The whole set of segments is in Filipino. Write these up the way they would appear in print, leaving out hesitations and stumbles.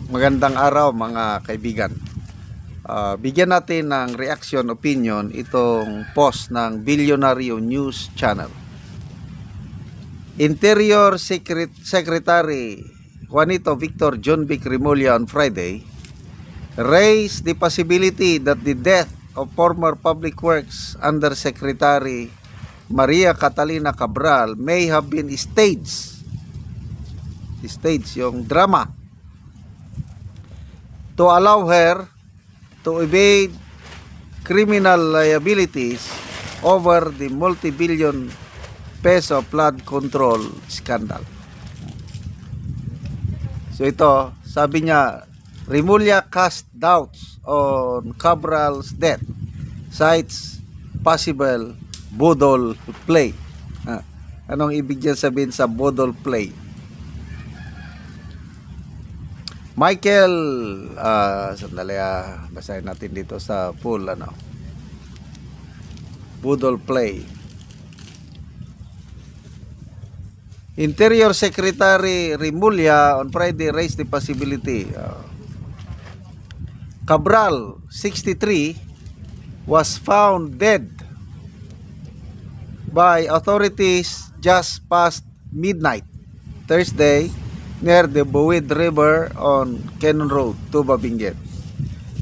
Magandang araw mga kaibigan. Bigyan natin ng reaction opinion itong post ng Bilyonaryo News Channel. Interior Secretary Juanito Victor John Vic Remulla on Friday raised the possibility that the death of former Public Works Undersecretary Maria Catalina Cabral may have been staged. Yung drama to allow her to evade criminal liabilities over the multi-billion peso flood control scandal. So ito, sabi niya, Remulla cast doubts on Cabral's death, cites possible budol play. Anong ibig niya sabihin sa budol play? Michael, sandali basahin natin dito sa full budol play. Interior Secretary Remulla on Friday raised the possibility Cabral, 63, was found dead by authorities just past midnight Thursday near the Buwid River on Cannon Road, Tuba, Benguet.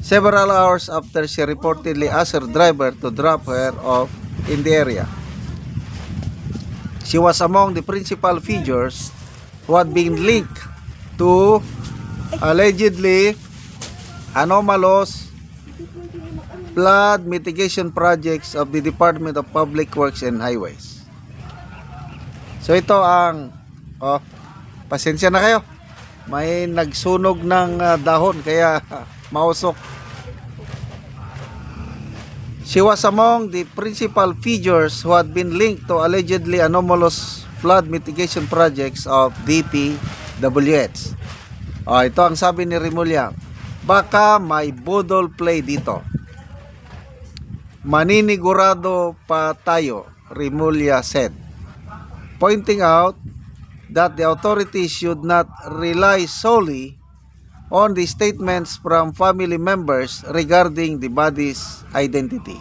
Several hours after she reportedly asked her driver to drop her off in the area. She was among the principal figures who had been linked to allegedly anomalous flood mitigation projects of the Department of Public Works and Highways. So ito ang pasensya na kayo. May nagsunog ng dahon kaya mausok. She was among the principal figures who had been linked to allegedly anomalous flood mitigation projects of DPWH. Ito ang sabi ni Remulla. Baka may budol play dito. Maninigurado pa tayo, Remulla said, pointing out that the authorities should not rely solely on the statements from family members regarding the body's identity.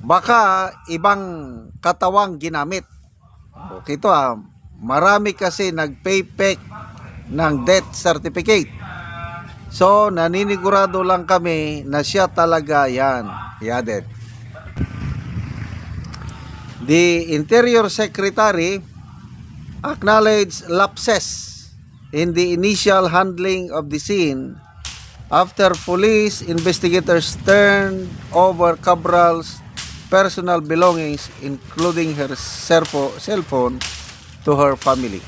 Baka ibang katawang ginamit. Okay, ito marami kasi nag-pay-pek ng death certificate. So, naninigurado lang kami na siya talaga yan. He added. The Interior Secretary acknowledged lapses in the initial handling of the scene after police investigators turned over Cabral's personal belongings, including her cell phone, to her family.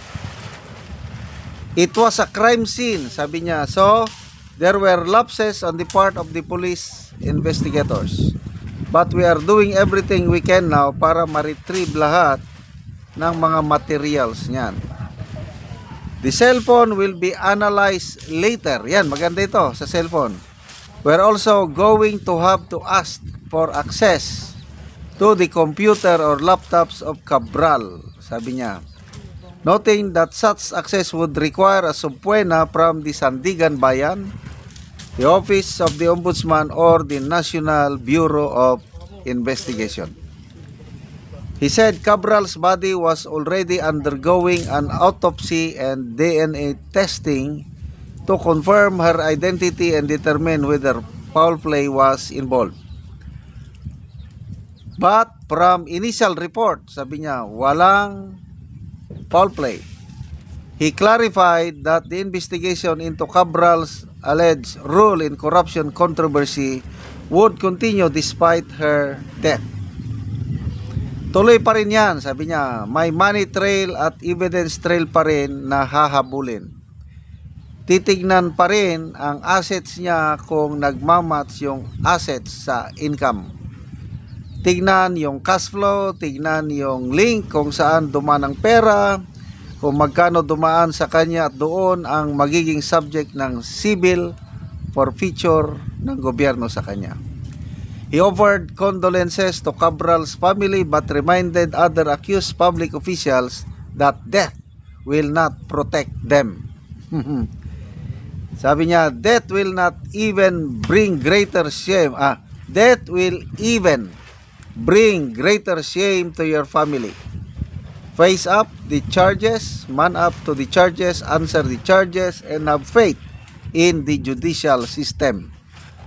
It was a crime scene, sabi niya. So, there were lapses on the part of the police investigators. But we are doing everything we can now para ma-retrieve lahat ng mga materials niyan. The cellphone will be analyzed later. Yan, maganda ito sa cellphone. We're also going to have to ask for access to the computer or laptops of Cabral, sabi niya. Noting that such access would require a subpoena from the Sandigan Bayan, the Office of the Ombudsman, or the National Bureau of Investigation. He said Cabral's body was already undergoing an autopsy and DNA testing to confirm her identity and determine whether foul play was involved. But from initial report, sabi niya, walang foul play. He clarified that the investigation into Cabral's alleged role in corruption controversy would continue despite her death. Tuloy pa rin yan, sabi niya, may money trail at evidence trail pa rin na hahabulin. Titignan pa rin ang assets niya kung nagmamatch yung assets sa income. Tignan yung cash flow, tignan yung link kung saan dumaan ang pera, kung magkano dumaan sa kanya at doon ang magiging subject ng civil forfeiture ng gobyerno sa kanya. He offered condolences to Cabral's family but reminded other accused public officials that death will not protect them. Sabi niya, death will not even bring greater shame. Death will even bring greater shame to your family. Face up the charges, man up to the charges, answer the charges, and have faith in the judicial system.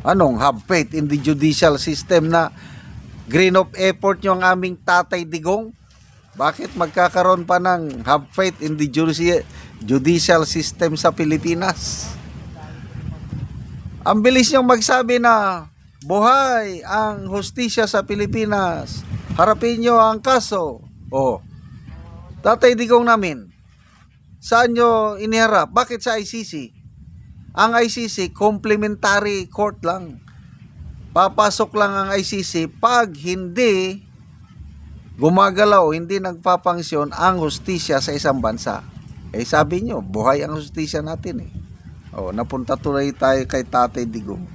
Anong have faith in the judicial system na green of effort nyo ang aming Tatay Digong? Bakit magkakaroon pa ng have faith in the judicial system sa Pilipinas? Ang bilis niyong magsabi na buhay ang hustisya sa Pilipinas. Harapin nyo ang kaso. Tatay Digong namin, saan nyo iniharap? Bakit sa ICC? Ang ICC, complementary court lang. Papasok lang ang ICC pag hindi gumagalaw, hindi nagpapangsyon ang hustisya sa isang bansa. Sabi nyo, buhay ang hustisya natin eh. Napunta tuloy tayo kay Tatay Digong.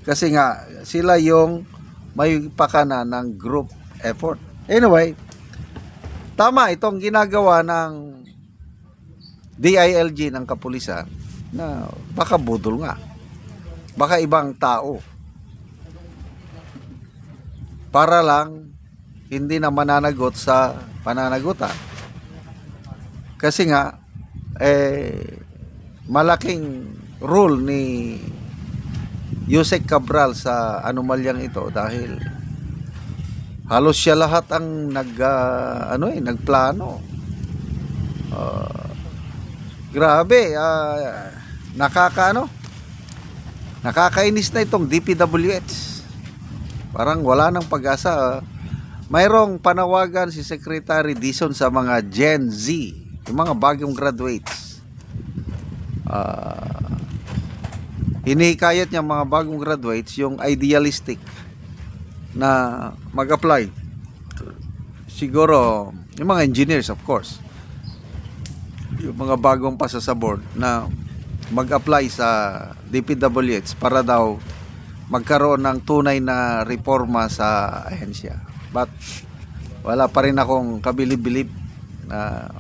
Kasi nga, sila yung may pakana ng group effort. Anyway, tama itong ginagawa ng DILG ng kapulisan na baka budol nga. Baka ibang tao. Para lang hindi na mananagot sa pananagutan. Kasi nga, malaking role ni Yusek Cabral sa anomalyang ito dahil halos siya lahat ang nagplano. Grabe, nakakainis na itong DPWH. Parang wala nang pag-asa. Mayroong panawagan si Secretary Dizon sa mga Gen Z, yung mga bagong graduates. Hinihikayat niya mga bagong graduates yung idealistic na mag-apply. Siguro yung mga engineers, of course, yung mga bagong pasa sa board na mag-apply sa DPWH para daw magkaroon ng tunay na reforma sa ahensya. But wala pa rin akong kabilib-bilib na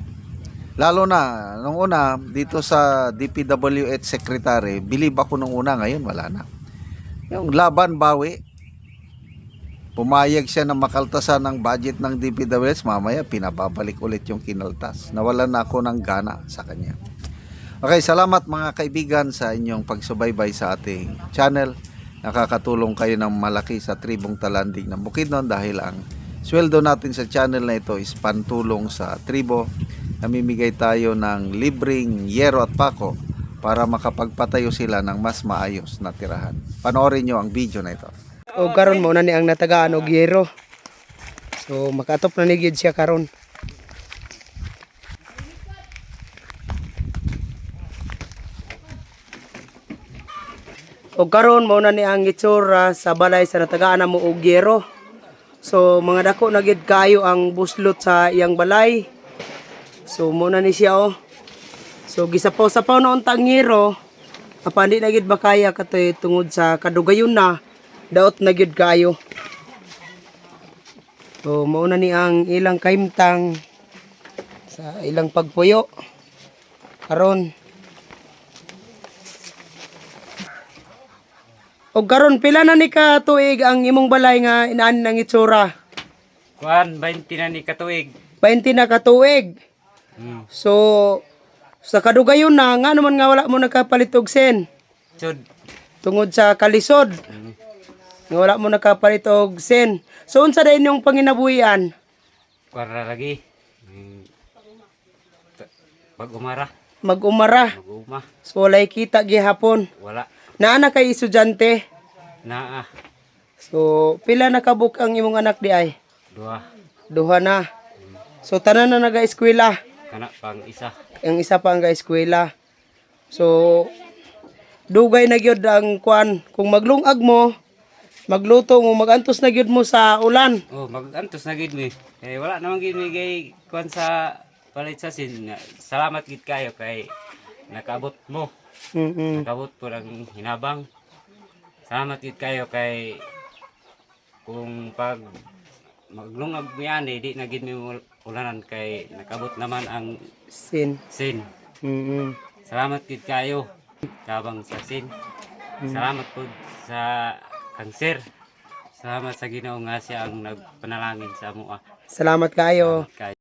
lalo na nung una dito sa DPWH secretary, bilib ako nung una, ngayon wala na. Yung laban bawi, pumayag siya na makaltasan ng budget ng DPWH, mamaya pinababalik ulit yung kinaltas. Nawalan na ako ng gana sa kanya. Okay, salamat mga kaibigan sa inyong pagsubaybay sa ating channel. Nakakatulong kayo ng malaki sa Tribong Talandig ng Bukidnon dahil ang sweldo natin sa channel na ito is pantulong sa tribo. Namimigay tayo ng libreng yero at pako para makapagpatayo sila ng mas maayos na tirahan. Panoorin nyo ang video na ito. O karon mo na ni ang natagaan og yero. So makatop na ni gid siya karon. O karon mo na ni ang itsura sa balay sa natagaan mo og yero. So mga dako na gid kayo ang buslot sa iyang balay. So mo na ni siya So gisapaw-sapaw na untang yero. Apandi na gid ba kaya katoy tungod sa kadugayon na daot na gyud kayo. So mao na ni ang ilang kahimtang sa ilang pagpuyo karon. O karon pila na ni ka tuig ang imong balay nga inaan ng itsura? Kuan 20 na ni katuig. 20 na ka tuig. So sa kadugayon na nga naman nga wala mo nakapalit og sen. Sud Tungod sa kalisod. Nga wala mo nakapalit og sen. So unsa dayon yung panginabuhian? kuan ra lagi. Pag-umara, Mag-umara. mag-uma, So walay kita gihapon. wala Naa na kay estudyante. naa So pila na kabuk ang imong anak di ay? duha Duha na. So tanan na naga-eskwela. kana pang isa. Ang isa pa ang ga-eskwela. So dugay na gyud ang kuan kung maglungag mo, magluto mo, magantos na gyud mo sa ulan. Mag-antos na gid mi. Wala naman gid mi kay kuan sa palit sa sin. Salamat gid kayo kay nakaabot mo. Nakabot po ang hinabang. Salamat gid kayo kay kung pag maglungag mo yan di na gid mi ulanan kay nakabot naman ang Sin. sin. Mm. Salamat gid kayo. tabang sa sin. Salamat po sa kanser. Salamat sa Ginoo nga siya ang nagpanalangin sa amo. Salamat kayo. Kay